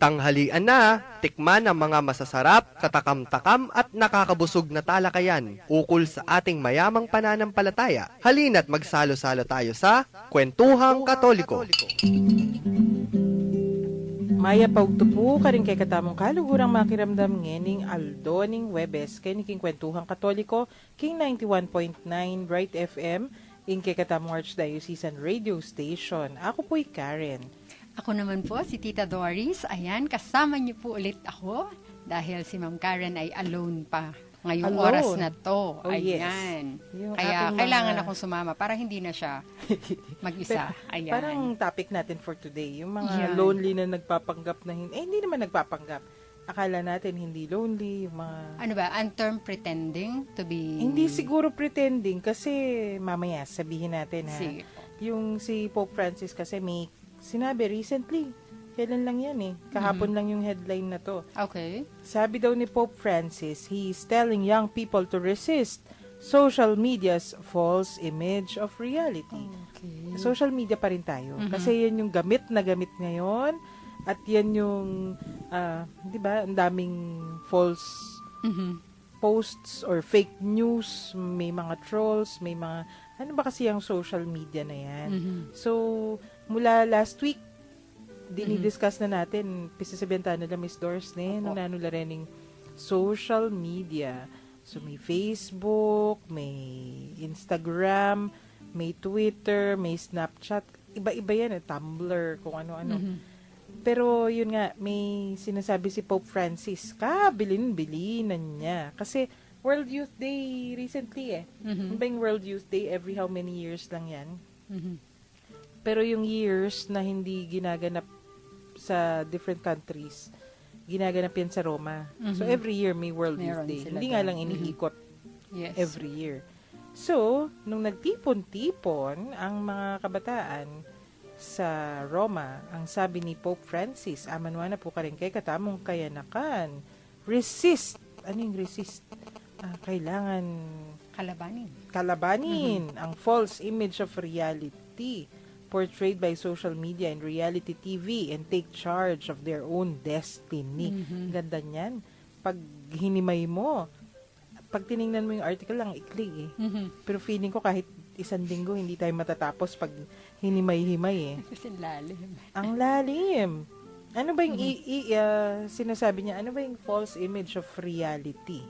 Tanghalian na, tikman ang mga masasarap, katakam-takam at nakakabusog na talakayan ukol sa ating mayamang pananampalataya. Halina't magsalo-salo tayo sa Kwentuhang Katoliko. Maya paugtupo ka rin kay katamong kalugurang makiramdam ngening Aldoning Webes kay niking Kwentuhang Katoliko king 91.9 Bright FM in kay katamong Archdiocesan Radio Station. Ako po'y Karen. Ako naman po, si Tita Doris. Ayan, kasama niyo po ulit ako dahil si Ma'am Karen ay alone pa ngayong oras na to. Oh, ayan. Yes. Kaya kailangan akong sumama para hindi na siya mag-isa. Ayan. Parang topic natin for today, yung mga lonely na nagpapanggap na hindi naman nagpapanggap. Akala natin hindi lonely, yung mga... Ano ba, ang term pretending to be... Hindi siguro pretending kasi mamaya sabihin natin ha. Sige. Yung si Pope Francis kasi may sinabi recently, kailan lang yan kahapon lang yung headline na to. Okay. Sabi daw ni Pope Francis, he's telling young people to resist social media's false image of reality. Okay. Social media pa rin tayo. Kasi yan yung gamit na gamit ngayon at yan yung, di ba, ang daming false posts or fake news, may mga trolls, may mga, ano ba kasi yung social media na yan? So, mula last week, dinidiscuss na natin, pisasabihan nila Miss Doris nung nanula rening social media. So, may Facebook, may Instagram, may Twitter, may Snapchat, iba-iba yan, Tumblr, kung ano-ano. Pero, yun nga, may sinasabi si Pope Francis, bilin-bilinan niya. Kasi, World Youth Day recently Ano ba yung World Youth Day? Every how many years lang yan? Pero yung years na hindi ginaganap sa different countries, ginaganap yan sa Roma. So, every year may World Youth Day. Hindi nga lang iniikot every year. So, nung nagtipon-tipon ang mga kabataan sa Roma, ang sabi ni Pope Francis, amanwa na po ka rin kay katamong kayanakan. Resist. Ano yung resist? Kailangan kalabanin ang false image of reality portrayed by social media and reality TV and take charge of their own destiny. Ganda niyan. Pag hinimay mo, pag tiningnan mo yung article lang, ikli Pero feeling ko kahit isang linggo, hindi tayo matatapos pag hinimay-himay Kasi lalim. Ang lalim. Ano ba yung sinasabi niya? Ano ba yung false image of reality?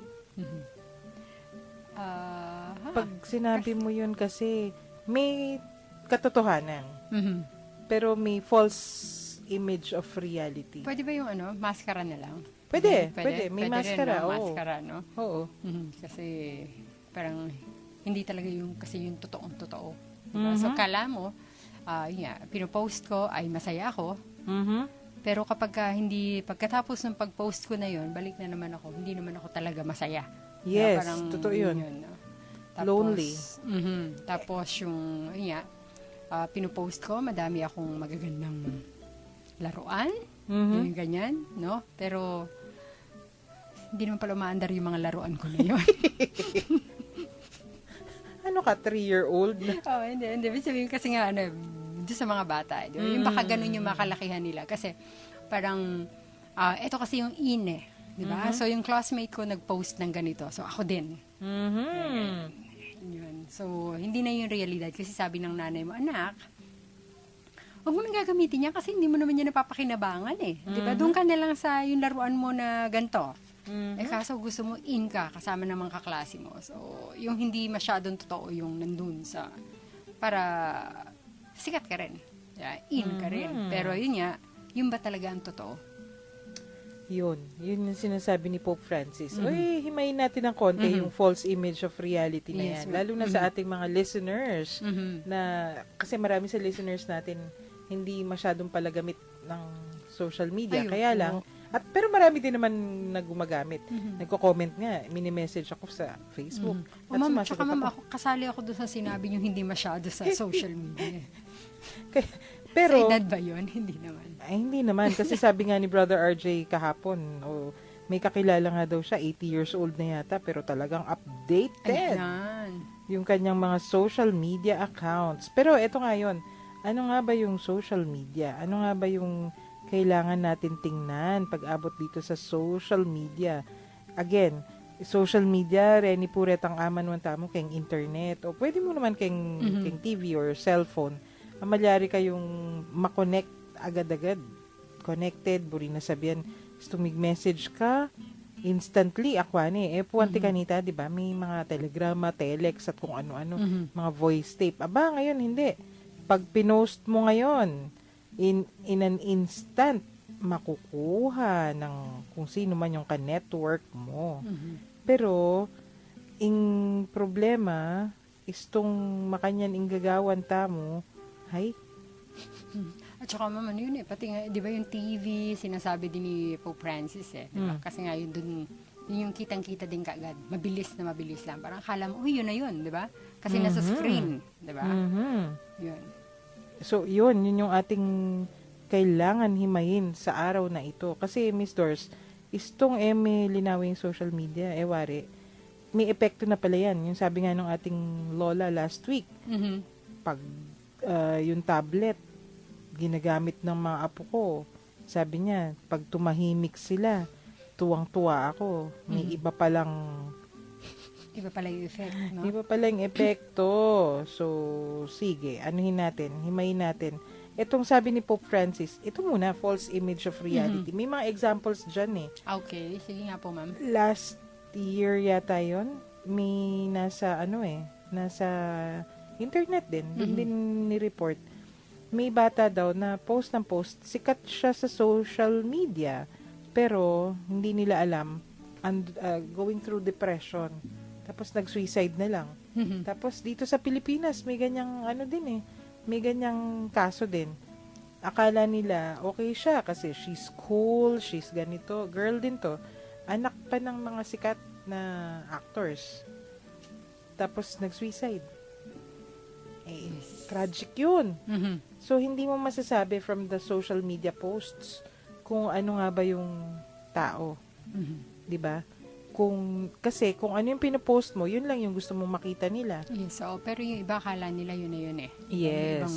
Pag sinabi mo yun kasi, may katotohanan. Pero may false image of reality. Pwede ba yung maskara na lang? Pwede. May pwede maskara. Rin, maskara, no? Oo. Kasi parang hindi talaga yung totoong-totoo. Diba? So, kala mo, pinopost ko ay masaya ako. Pero pagkatapos ng pag-post ko na yun, balik na naman ako. Hindi naman ako talaga masaya. Yes, parang, totoo yun. No? Tapos, lonely. Tapos yung, pinopost ko, madami akong magagandang laruan. Yung ganyan, no? Pero, hindi naman pala umaandar yung mga laruan ko na yun. Ano ka, 3-year-old? Hindi. Sabihin kasi nga, doon sa mga bata. Diba? Yung baka ganun yung makalakihan nila. Kasi, parang, eto kasi yung diba? So, yung classmate ko nag-post ng ganito. So, ako din. Yun. So, hindi na yung realidad. Kasi sabi ng nanay mo, anak, huwag mo nang gagamitin niya kasi hindi mo naman niya napapakinabangan Diba? Doon ka na lang sa yung laruan mo na ganito. Kaso gusto mo in ka, kasama ng mga kaklase mo. So, yung hindi masyadong totoo yung nandun sa, para sikat ka rin. In ka rin. Pero yun nga, yun ba talaga ang totoo? Yun yung sinasabi ni Pope Francis. Himayin natin ng konti yung false image of reality na yan. Lalo na sa ating mga listeners na, kasi marami sa listeners natin hindi masyadong palagamit ng social media. Kaya lang, pero marami din naman na gumagamit. Nagko-comment nga, mini-message ako sa Facebook. Tsaka ma'am, kasali ako doon sa sinabi yung hindi masyado sa social media. Pero, sa edad ba yun? Hindi naman. Ay, hindi naman. Kasi sabi nga ni Brother RJ kahapon, may kakilala nga daw siya, 80 years old na yata, pero talagang updated. Yung kanyang mga social media accounts. Pero eto nga yun, ano nga ba yung social media? Ano nga ba yung kailangan natin tingnan pag-abot dito sa social media. Again, social media, Reni Puret ang aman mo tamo keng internet o pwede mo naman keng TV or cellphone. Amalyari kayong makonect agad-agad. Connected, buri na sabihan, message ka, instantly, akwani. Puwanti kanita, di ba? May mga telegrama, telex, at kung ano-ano, mga voice tape. Aba, ngayon, hindi. Pag pinost mo ngayon, in an instant, makukuha ng kung sino man yung ka-network mo. Pero, ang problema, istong makanyan inggagawan tamo, hay, At saka ma'am, ano yun pati nga, di ba yung TV, sinasabi din ni Pope Francis di ba? Kasi nga yun dun, yun yung kitang-kita din kaagad. Mabilis lang. Parang akala mo, yun na yun, di ba? Kasi nasa screen, di ba? Yun. So, yun yung ating kailangan himayin sa araw na ito. Kasi, Miss Dors, istong may linawin social media, wari, may epekto na pala yan. Yung sabi nga ng ating lola last week, pag yung tablet, ginagamit ng mga apo ko, sabi niya, pag tumahimik sila, tuwang-tuwa ako. May iba palang Iba pala yung effect, no? Iba pala yung epekto. So, sige, anuhin natin, himayin natin. Itong sabi ni Pope Francis, ito muna, false image of reality. May mga examples dyan Okay, sige nga po, ma'am. Last year yata yun, may nasa internet din, doon din ni-report. May bata daw na post ng post, sikat siya sa social media, pero hindi nila alam, going through depression. Tapos nag-suicide na lang. Tapos dito sa Pilipinas, may ganyang may ganyang kaso din. Akala nila, okay siya kasi she's cool, she's ganito, girl din to. Anak pa ng mga sikat na actors. Tapos nag-suicide. Tragic yun. So, hindi mo masasabi from the social media posts kung ano nga ba yung tao. 'Di ba? Kasi kung ano yung pinopost mo, yun lang yung gusto mong makita nila. Yes, pero yung iba akala nila yun na yun Yes.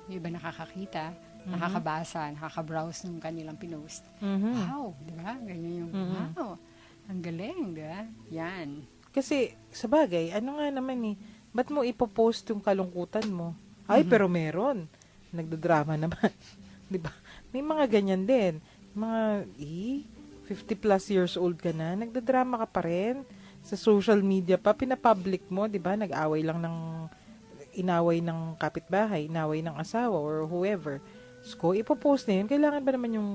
Yung iba nakakakita, nakakabasa, nakakabrowse ng kanilang pinost. Wow, di ba? Ganyan yung, wow, ang galing, di ba? Yan. Kasi, sa bagay, ano nga naman ba't mo ipopost yung kalungkutan mo? Ay, pero meron. Nagdadrama naman. Di ba? May mga ganyan din. Mga, 50 plus years old ka na, nagdadrama ka pa rin. Sa social media pa, pinapublic mo, di ba? Inaway ng kapitbahay, inaway ng asawa, or whoever. So, ipopost na yun. Kailangan ba naman yung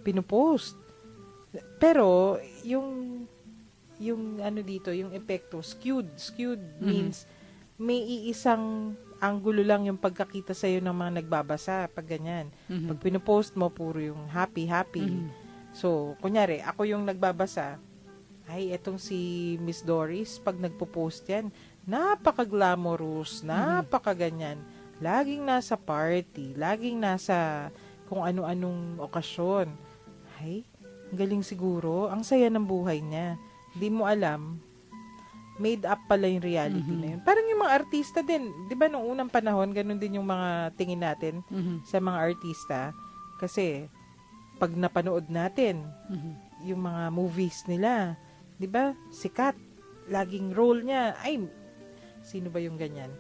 pinupost? Pero, yung ano dito, yung epekto, skewed means may iisang anggulo lang yung pagkakita sa'yo ng mga nagbabasa pag ganyan. Pag pinupost mo, puro yung happy. So, kunyari, ako yung nagbabasa, ay, etong si Miss Doris, pag nagpo-post yan, napaka-glamorous, napaka-ganyan. Laging nasa party, laging nasa kung ano-anong okasyon. Ay, galing siguro. Ang saya ng buhay niya. Di mo alam, made up pala yung reality na yun. Parang yung mga artista din, di ba nung unang panahon, ganun din yung mga tingin natin sa mga artista. Kasi, pag napanood natin, yung mga movies nila, di ba, sikat, laging role niya, ay, sino ba yung ganyan?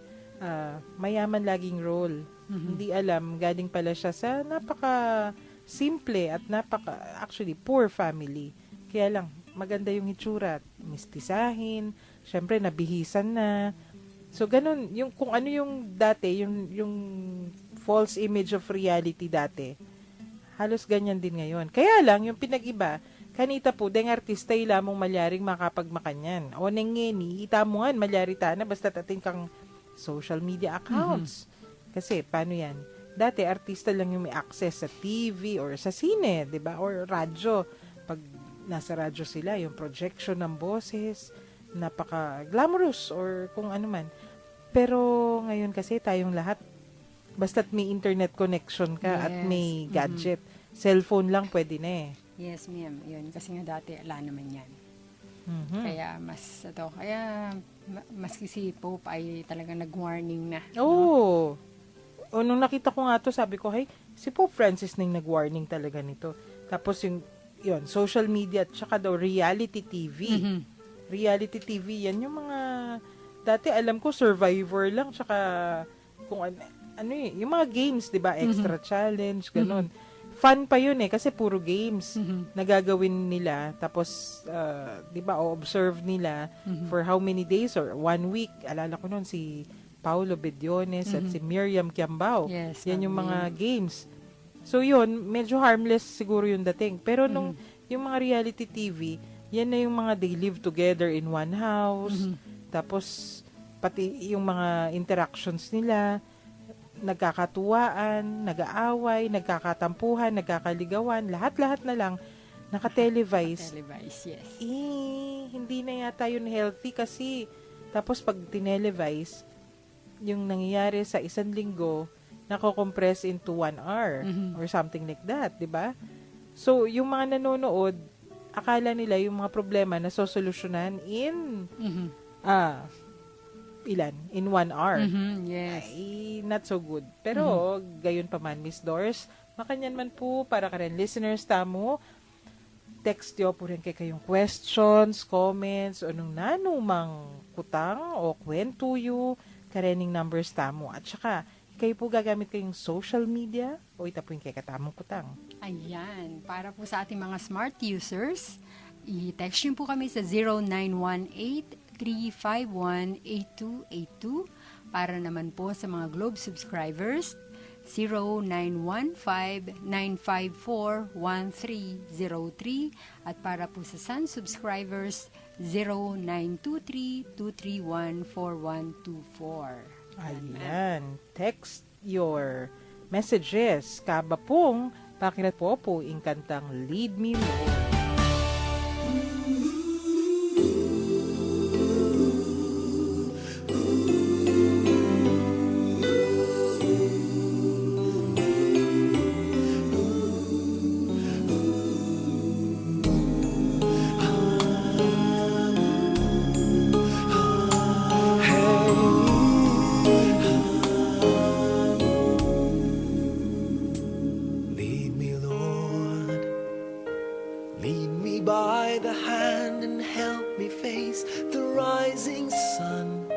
Mayaman laging role. Hindi alam, galing pala siya sa napaka-simple at actually, poor family. Kaya lang, maganda yung hitsura, mistisahin, syempre nabihisan na. So ganun, yung kung ano yung dati, yung false image of reality dati. Halos ganyan din ngayon. Kaya lang yung pinag-iba, kanita po deng artista ila mong malyaring makapagmakanyan. O nengeni, itamuhan malyari ta na basta tating kang social media accounts. Kasi paano yan? Dati artista lang yung may access sa TV or sa sine, 'di ba? Or radyo. Pag nasa radyo sila, yung projection ng boses, napaka-glamorous or kung ano man. Pero ngayon kasi tayong lahat, basta't may internet connection ka at may gadget, cellphone lang pwede na Yes, ma'am. Yun. Kasi nga dati, ala naman yan. Kaya maski si Pope ay talagang nag-warning na. Oo. O nung nakita ko nga to, sabi ko, hey, Si Pope Francis na yung nag-warning talaga nito. Tapos yun, social media at saka daw reality TV. Reality TV, yan yung mga, dati alam ko Survivor lang, tsaka kung ano yung mga games, di ba? Extra challenge, ganun. Fun pa yun kasi puro games na gagawin nila. Tapos, di ba, o-observe nila for how many days or 1 week. Alala ko nun si Paulo Bediones at si Miriam Kiambao. Yes, yan yung mga games. So yun, medyo harmless siguro yung dating. Pero nung yung mga reality TV, yan na yung mga they live together in one house. Tapos, pati yung mga interactions nila, nagkakatuwaan, nag-aaway, nagkakatampuhan, nagkakaligawan, lahat-lahat na lang naka-televise. Yes. Hindi na yata yun healthy kasi tapos pag tinelevise, yung nangyayari sa 1 linggo, nako-compress into 1 hour or something like that, di ba? So, yung mga nanonood, akala nila yung mga problema na sosolusyonan in in 1 hour. Yes. Ay, not so good. Pero, gayon pa man, Miss Doris, makanyan man po, para ka rin listeners, tamo, text yo po rin kay kayong questions, comments, o nung nanumang kutang o kwento yu, karening numbers tamo. At saka, kayo po gagamit kayong social media o itapuin kay katamong kutang. Ayan. Para po sa ating mga smart users, i-text nyo po kami sa 0918-351-8282. Para naman po sa mga Globe subscribers, 0915-954-1303. At para po sa Sun subscribers, 0923-231-4124. Ayan. Text your messages. Kaba pong pakirat po inkantang Lead Me Lord. Lead me, Lord. Lead me by the hand and help me face the rising sun.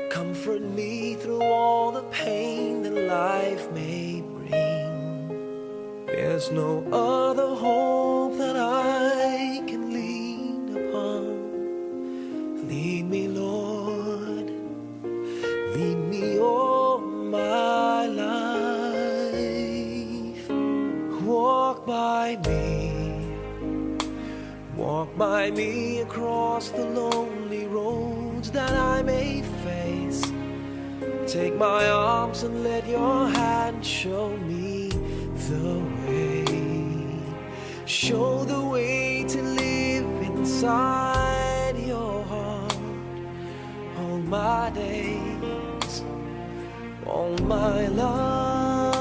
Comfort me through all the pain that life may bring. There's no other hope that I can lean upon. Lead me, Lord. Lead me all my life. Walk by me across the lonely roads that I may face. Take my arms and let your hand show me the way. Show the way to live inside your heart all my days, all my life.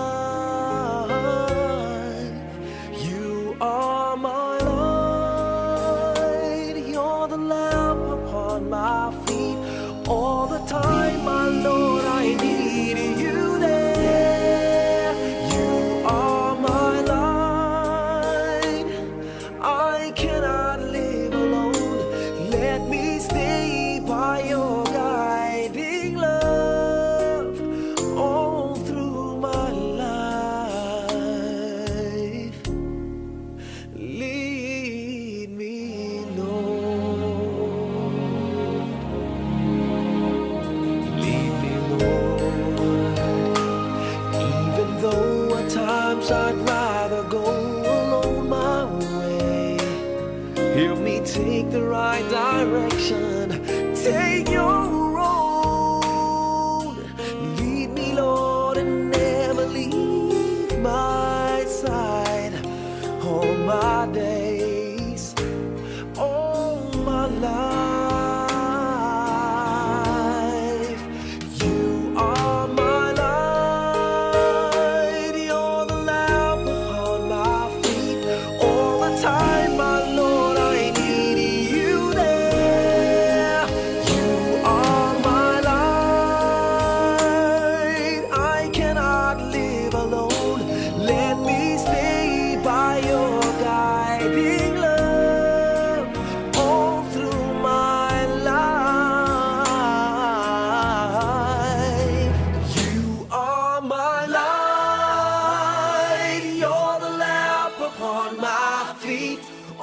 You are my light, you're the lamp upon my feet. All the time, my Lord, I need you there. You are my light, I cannot live alone. Let me stay by your guiding love all through my life. Lead me, Lord. Lead me, Lord. Even though at times I'd rather go alone my way, help me take the right direction. Take your road. Lead me, Lord, and never leave my side. All my days, all my life. You are my light, you're the lamp upon my feet. All the time, my Lord, I need you there. You are my light, I cannot live alone.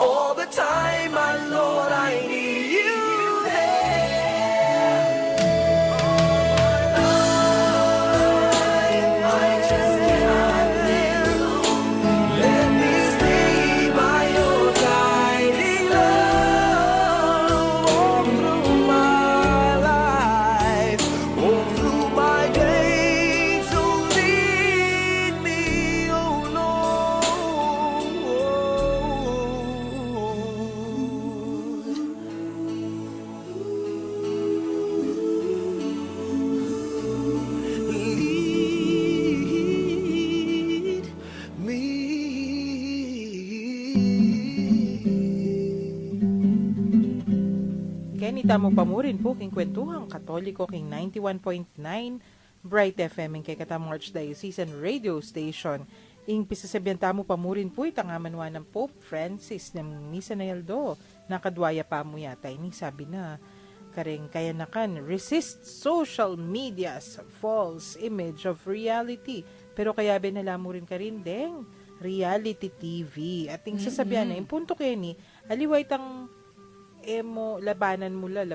All the time, my Lord, I need you there. I just cannot live alone. Let me stay by your guiding love all through my life, all through my days. So lead me, oh Lord. Lead me. Kenny, tamo pa mo rin po king kwentuhang Katoliko king 91.9 Bright FM ing kay katamong Archdiocese Radio Station. Ing pisasabihan tamo pa mo rin po itangamanwa ng Pope Francis ng Misa na Yaldo. Nakadwaya pa mo yata. Ini sabi na kareng kaya nakan resist social media's false image of reality. Pero kaya binala mo rin ka rin deng reality TV. At ing sasabihan na, yung punto kayo ni, aliway tang mo, labanan mula,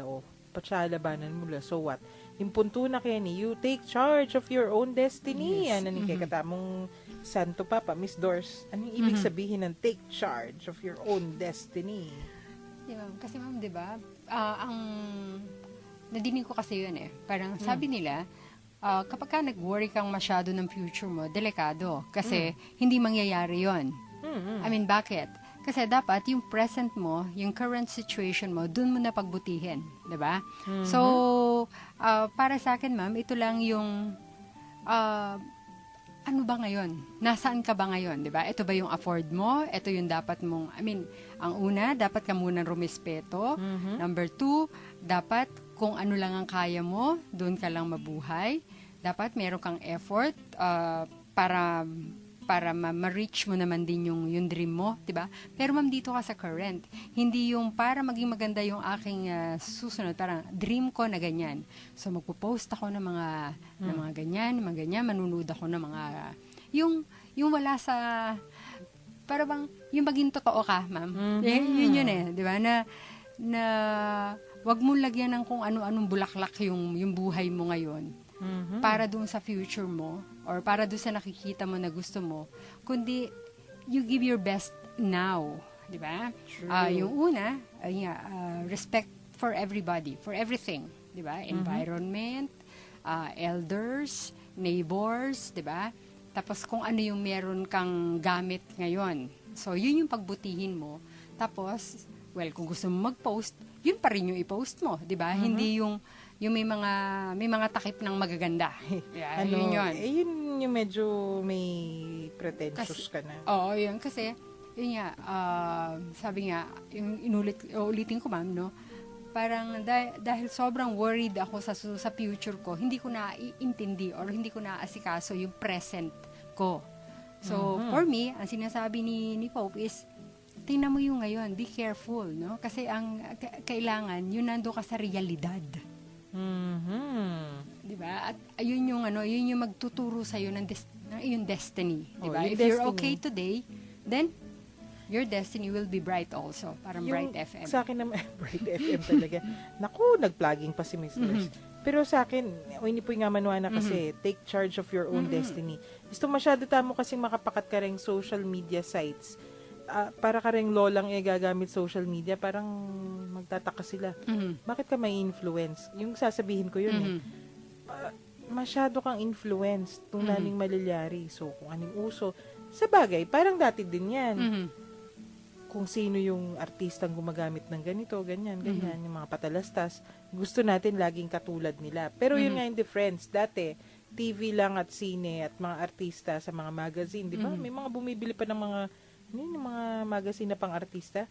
o, patsa labanan mula, so what? Yung punto na kayo ni, you take charge of your own destiny. Yes. Ano ni kay katamong Santo Papa, Miss Doors, ano yung ibig sabihin ng take charge of your own destiny? Di ba? Kasi ma'am, di ba, ang nadinig ko kasi yun parang sabi nila, kapag ka nag-worry kang masyado ng future mo, delikado. Kasi hindi mangyayari yon. I mean, bakit? Kasi dapat yung present mo, yung current situation mo, dun mo na pagbutihin. Diba? So, para sa akin, ma'am, ito lang yung, ano ba ngayon? Nasaan ka ba ngayon? Diba? Ito ba yung afford mo? Ito yung dapat mong, I mean, ang una, dapat ka muna rumispeto. Number 2, dapat kung ano lang ang kaya mo, dun ka lang mabuhay. Dapat meron kang effort para ma-reach mo naman din yung dream mo, 'di ba? Pero ma'am, dito ka sa current. Hindi yung para maging maganda yung aking susunod, parang dream ko na ganyan. So magpo-post ako ng mga ganyan, manunood ako ng mga yung wala sa para bang yung maging totoo ka, ma'am. Yun 'di ba? Na wag mo lagyan ng kung ano-anong bulaklak yung buhay mo ngayon. Para doon sa future mo or para doon sa nakikita mo na gusto mo, kundi you give your best now, di ba? Yung una, respect for everybody, for everything, di ba? Environment, elders, neighbors, di ba? Tapos kung ano yung meron kang gamit ngayon. So, yun yung pagbutihin mo. Tapos, well, kung gusto mo mag-post, yun pa rin yung i-post mo, di ba? Hindi yung may mga takip ng magaganda. Yeah, yun yun. Yun yung medyo may pretentious ka na. Oo, yun. Kasi, yun nga, sabi nga, yung ulitin ko, ma'am, no? Parang dahil sobrang worried ako sa future ko, hindi ko naiintindi or hindi ko naasikaso yung present ko. So, for me, ang sinasabi ni Pope is, tingnan mo yung ngayon, be careful, no? Kasi ang kailangan, yun nando ka sa realidad. Diba? At ayun yung magtuturo sa iyo ng iyong destiny, diba? If you're okay today, then your destiny will be bright also, parang yung, Bright FM. Sa akin naman, Bright FM talaga. Naku, nag-plugging pa si Miss Nurse. Pero sa akin, hindi po nga manuwa na kasi, take charge of your own destiny. Gusto masyado tamo kasing makapakat ka rin social media sites. Para ka rin lolang gagamit social media, parang magtataka sila. Bakit ka may influence? Yung sasabihin ko yun masyado kang influence kung naning malilyari. So, kung anong uso. Sa bagay, parang dati din yan. Kung sino yung artistang gumagamit ng ganito, ganyan, yung mga patalastas. Gusto natin laging katulad nila. Pero yun nga yung difference. Dati, TV lang at sine at mga artista sa mga magazine, di ba? May mga bumibili pa ng mga magazine na pang-artista.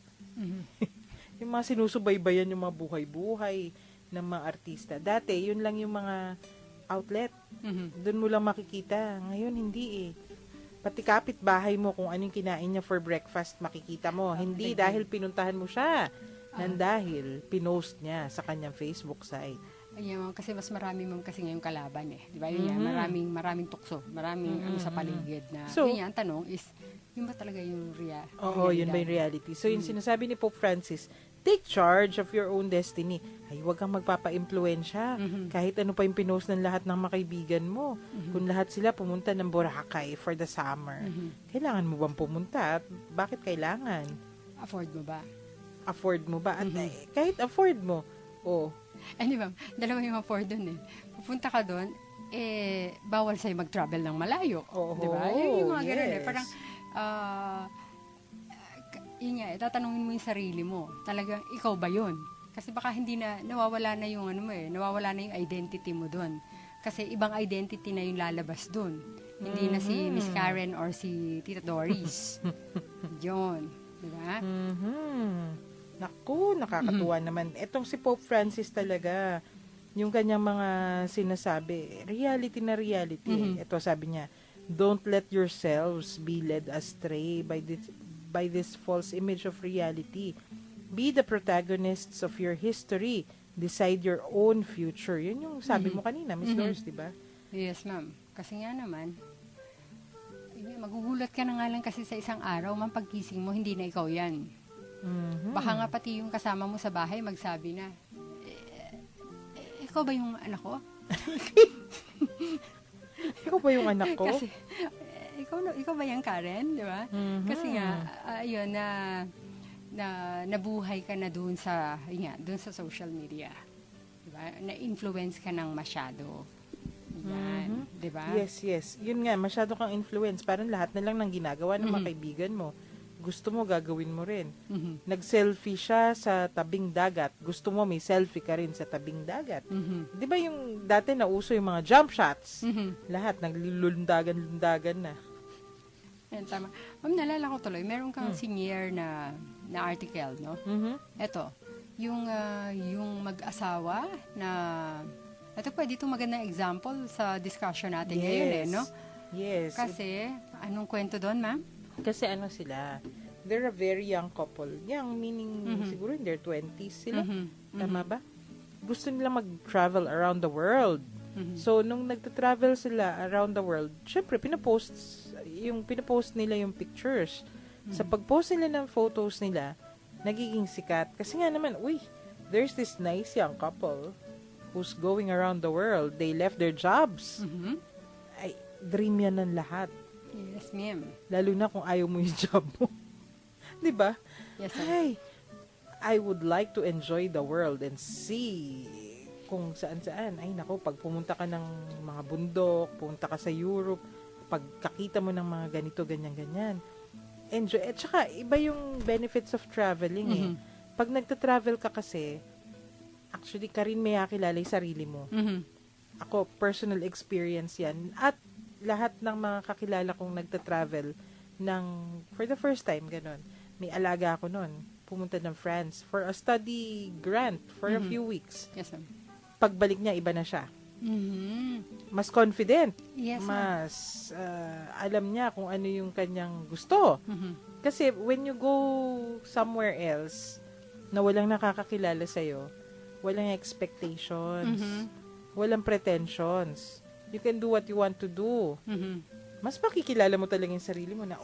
Yung mga sinusubaybayan yung mga buhay-buhay ng mga artista. Dati, yun lang yung mga outlet. Doon mo lang makikita. Ngayon, hindi Pati kapitbahay mo kung anong kinain niya for breakfast, makikita mo. Hindi dahil pinuntahan mo siya. Dahil pinost niya sa kanyang Facebook site. Ayun, kasi mas marami ma'am kasi ngayong kalaban eh. Di ba? Yun yan, maraming tukso, maraming ano sa paligid na. So, yun yan, ang tanong is, yun ba talaga yung Oo, yun ba yung reality? So, yung sinasabi ni Pope Francis, take charge of your own destiny. Ay, huwag kang magpapa-impluensya. Kahit ano pa yung pinost ng lahat ng mga kaibigan mo. Kung lahat sila pumunta ng Boracay for the summer, kailangan mo bang pumunta? At bakit kailangan? Afford mo ba? Afford mo ba? At kahit afford mo, Di ba? Dalawa yung afford dun eh. Pupunta ka dun, bawal sa'yo mag-travel ng malayo. Oo, Di ba? Yung mga ganun eh. yes. Parang, yun nga, tatanungin mo yung sarili mo. Talagang, ikaw ba yun? Kasi baka hindi na, nawawala na yung ano mo eh. Nawawala na yung identity mo dun. Kasi ibang identity na yung lalabas dun. Hindi na si Miss Karen or si Tita Doris. Yun. Di ba? Naku, nakakatuwa naman. Etong si Pope Francis talaga, yung kanyang mga sinasabi, reality na reality. Ito sabi niya, don't let yourselves be led astray by this false image of reality. Be the protagonists of your history. Decide your own future. Yun yung sabi mo kanina, Miss Doris, di ba? Yes, ma'am. Kasi nga naman, magugulat ka na nga lang kasi sa isang araw, ma'am, pagkising mo, hindi na ikaw yan. Baka nga pati yung kasama mo sa bahay, magsabi na, ikaw ba yung anak ko? Ikaw ba yung anak ko? Kasi, ikaw ba yung Karen? Di ba? Kasi nga, ayun, nabuhay ka na dun sa social media. Di ba? Na-influence ka ng masyado. Yan. Di ba? Yes. Yun nga, masyado kang influence. Parang lahat na lang ng ginagawa ng mga kaibigan mo. Gusto mo, gagawin mo rin. Nag-selfie siya sa tabing dagat. Gusto mo, may selfie ka rin sa tabing dagat. Di ba yung dati nauso yung mga jump shots? Lahat, naglulundagan-lundagan na. Yan, tama. Ma'am, nalala ko tuloy, meron kang senior na article, no? Eto, yung mag-asawa na, ito pwede itong magandang example sa discussion natin ngayon eh, no? Yes. Kasi, anong kwento doon, ma'am? Kasi ano sila, they're a very young couple. Young meaning siguro in their 20s sila. Tama ba? Gusto nila mag-travel around the world. So, nung nagta-travel sila around the world, syempre, pinapost nila yung pictures. Sa pag-post nila ng photos nila, nagiging sikat. Kasi nga naman, there's this nice young couple who's going around the world. They left their jobs. Ay, dream yan ng lahat. Yes, ma'am. Lalo na kung ayaw mo yung job mo. Di ba? Yes, Ay, I would like to enjoy the world and see kung saan-saan. Ay, nako, pag pumunta ka ng mga bundok, pumunta ka sa Europe, pagkakita mo ng mga ganito, ganyan-ganyan. Enjoy. At saka, iba yung benefits of traveling eh. Pag nagta-travel ka kasi, actually, ka rin may kakilala yung sarili mo. Ako, personal experience yan. At lahat ng mga kakilala kong nagta-travel for the first time, ganun. May alaga ako nun. Pumunta ng France for a study grant for a few weeks. Yes, ma'am. Pagbalik niya, iba na siya. Mas confident. Yes, mas alam niya kung ano yung kanyang gusto. Kasi when you go somewhere else na walang nakakakilala sa'yo, walang expectations, walang pretensions, you can do what you want to do. Mas makikilala mo talaga yung sarili mo na,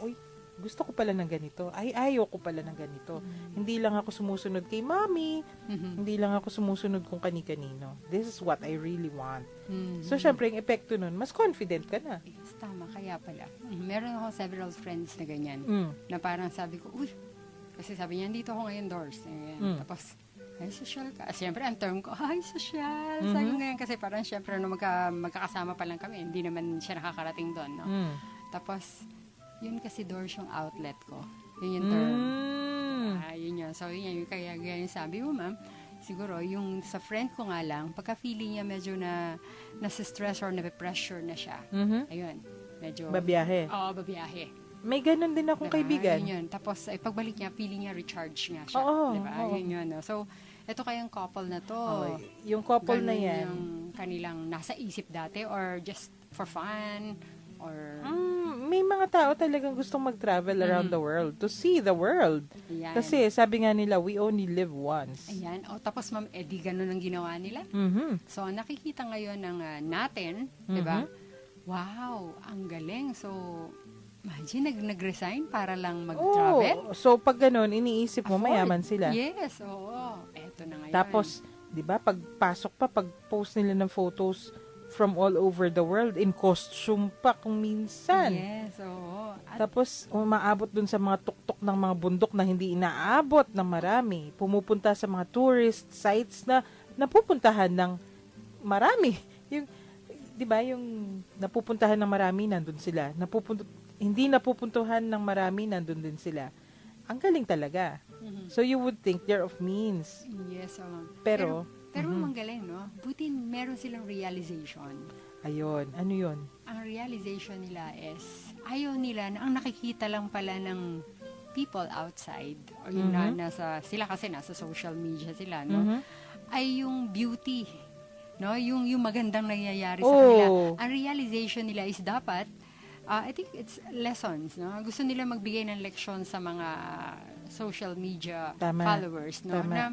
gusto ko pala ng ganito. Ay, ayaw ko pala ng ganito. Hindi lang ako sumusunod kay mommy. Hindi lang ako sumusunod kung kani-kanino. This is what I really want. So, syempre, yung epekto nun, mas confident ka na. Yes, tama. Kaya pala. Meron ako several friends na ganyan. Na parang sabi ko, kasi sabi niya, dito ako ngayon, Doors. Tapos, ay, social ka. Siyempre, ang term ko, ay, social. Sabi ko ngayon kasi parang siyempre, magkakasama pa lang kami, hindi naman siya nakakarating doon, no? Tapos, yun kasi Doors yung outlet ko. Yun yung term. Yun yun. So, yun yung kaya yung sabi mo, ma'am, siguro, yung sa friend ko nga lang, pagka-feeling niya medyo nasa stress or na-pressure na siya. Ayun. Medyo, Babiyahe. Oo, babiyahe. May ganun din akong kaibigan. Yun yun. Tapos, pagbalik niya, feeling niya recharge nga siya. Oo. Diba? Yun yun. No? So, ito kayang couple na to. Yung couple na ganun yan. yung kanilang nasa isip dati or just for fun or may mga tao talagang gustong mag-travel around the world to see the world. Ayan. Kasi sabi nga nila, we only live once. Ayan. O, tapos ma'am, di ganun ang ginawa nila. Mhm. So, nakikita ngayon ng natin, di ba? Wow, ang galing. So, imagine, nag-resign para lang mag-travel. Oh, so pag ganun, iniisip mo, Afford. mayaman sila. Yes, oo. Eto na ngayon. Tapos, di ba, pagpasok pa, pag-post nila ng photos from all over the world, in costume pa kung minsan. Yes, oo. At Tapos, umaabot dun sa mga tuktok ng mga bundok na hindi inaabot ng marami. Pumupunta sa mga tourist sites na napupuntahan ng marami. Yung, di ba, yung napupuntahan ng marami, nandun sila. Hindi napupuntuhan ng marami, nandun din sila. Ang galing talaga. So, you would think they're of means. yes, oo. Pero, Pero ang galing, no? Buti meron silang realization. ayun, ano yun? Ang realization nila is, ayaw nila, na ang nakikita lang pala ng people outside, o yung sila kasi nasa social media sila, no? Ay yung beauty, no? Yung magandang nangyayari sa kanila. Ang realization nila is dapat, I think it's lessons, no? Gusto nila magbigay ng leksyon sa mga social media Tama. followers, no? Tama. Na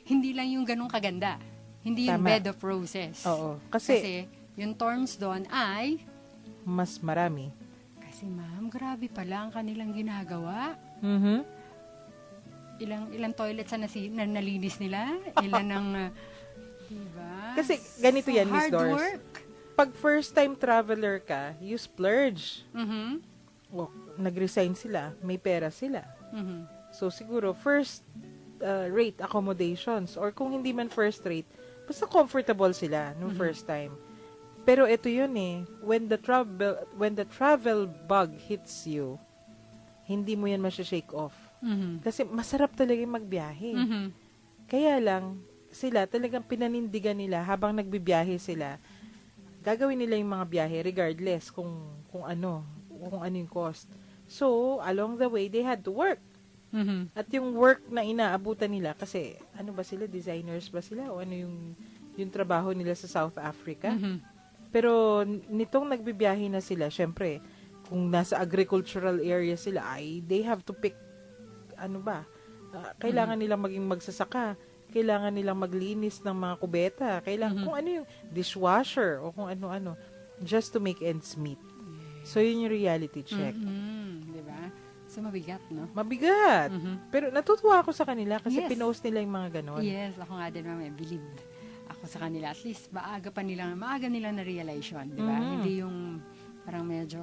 hindi lang yung ganong kaganda. Hindi yung Tama. bed of roses. Oo. Kasi yung thorns doon ay, Mas marami. kasi ma'am, grabe pala ang kanilang ginagawa. Mhm. Ilang toilets na nalinis nila. Ilan ang, diba? Kasi ganito yan, Miss hard Doris. work. Pag first time traveler ka, you splurge. Mhm. O, nag-resign sila, may pera sila. Mhm. So, siguro, first rate accommodations or kung hindi man first rate, basta comfortable sila nung first time. Pero ito yun when the travel bug hits you, hindi mo yan masya-shake off. Mhm. Kasi masarap talaga yung magbiyahe. Mhm. Kaya lang, sila talagang pinanindigan nila habang nagbibiyahe sila. Gagawin nila yung mga biyahe regardless kung ano yung cost. So, along the way, they had to work. Mhm. At yung work na inaabutan nila, kasi ano ba sila, designers ba sila? O ano yung trabaho nila sa South Africa? Mhm. Pero nitong nagbibiyahe na sila, syempre, kung nasa agricultural area sila, they have to pick, kailangan nilang maging magsasaka, kailangan nilang maglinis ng mga kubeta, kailangan kung ano yung dishwasher o kung ano-ano, just to make ends meet. So, yun yung reality check. Mhm. Diba? So, mabigat, no? Mabigat. Mhm. Pero natutuwa ako sa kanila kasi Yes. pinost nila yung mga ganon. Yes, ako nga din, ma'am. Believe ako sa kanila. At least, maaga nilang na-realize yun, di ba? Hindi yung parang medyo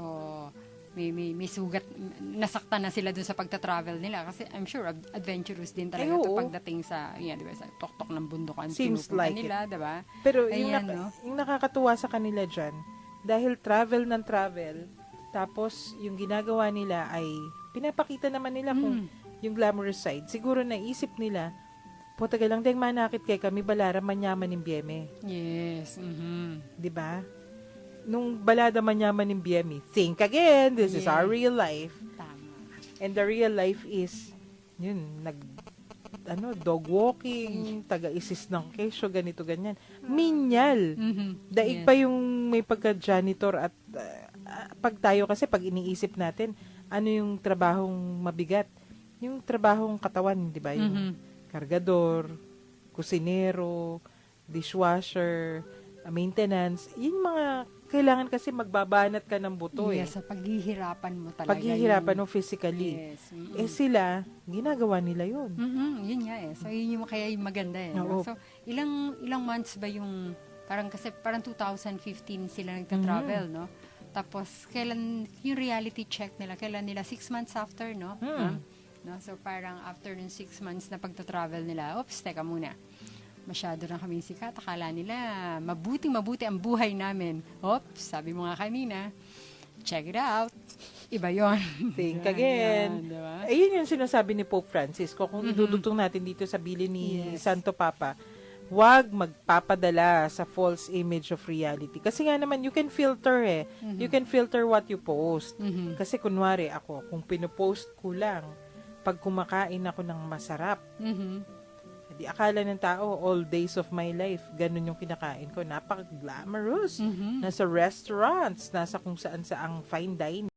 may sugat, nasaktan na sila dun sa pagta-travel nila. Kasi I'm sure, adventurous din talaga Ay, ito oo. pagdating sa, di ba, sa tuktok ng bundok ang Seems pinupunta like nila, di ba? Pero Ayan, no? yung nakakatuwa sa kanila dyan, dahil travel ng travel, tapos yung ginagawa nila ay pinapakita naman nila kung yung glamorous side. Siguro naisip nila, po taga lang dahil manakit kay kami balara manyaman ng biyeme. Yes. Mhm. Di ba? Nung balada manyaman ng biyeme, think again, this is Yeah. our real life. Tama. And the real life is, yun, dog walking, taga-isis ng kesyo, ganito, ganyan. Minyal. Mhm. Daig pa yung may pagka-janitor at pag tayo kasi, pag iniisip natin, ano yung trabahong mabigat? Yung trabahong katawan, di ba? Yung kargador, kusinero, dishwasher, maintenance. Yung mga kailangan kasi magbabanat ka ng buto Yes, sa paghihirapan mo talaga. Paghihirapan yung- mo physically. Yes. Mhm. Sila, ginagawa nila yun. Yun nga eh. So, yun yung kaya yung maganda eh. Oo. No? So, ilang months ba yung, parang 2015 sila nagta-travel, no? Tapos, kailan, yung reality check nila, kailan nila, 6 months after, no? No? So, parang after ng 6 months na pagta-travel nila, oops, teka muna. Masyado na kami sikat. Akala nila, mabuti ang buhay namin. Oops, sabi mo nga kanina, check it out. Iba yon. Think again. Diba? Ayun yung sinasabi ni Pope Francis. Kung idudutong natin dito sa bili ni Santo Papa, huwag magpapadala sa false image of reality. Kasi nga naman, you can filter You can filter what you post. Kasi kunwari ako, kung pinupost ko lang, pag kumakain ako ng masarap, di akala ng tao, all days of my life, ganun yung kinakain ko. Napaka-glamorous. Nasa restaurants, nasa kung saan saang fine dining.